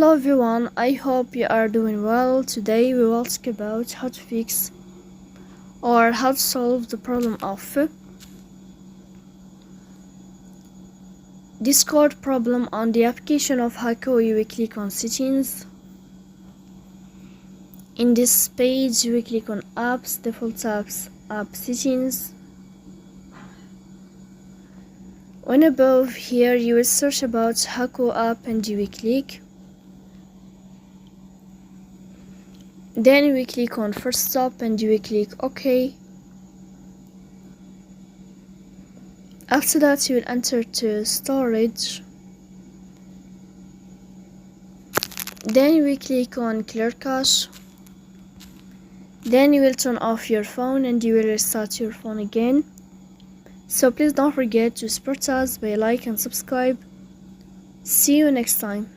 Hello everyone, I hope you are doing well. Today we will talk about how to fix or how to solve the problem of Discord problem on the application of Hacoo. You will click on settings. In this page you will click on apps, default apps, app settings. When above here you will search about Hacoo app and you will click. Then we click on first stop and you will click OK. After that you will enter to storage. Then you will click on clear cache. Then you will turn off your phone and you will restart your phone again. So please don't forget to support us by like and subscribe. See you next time.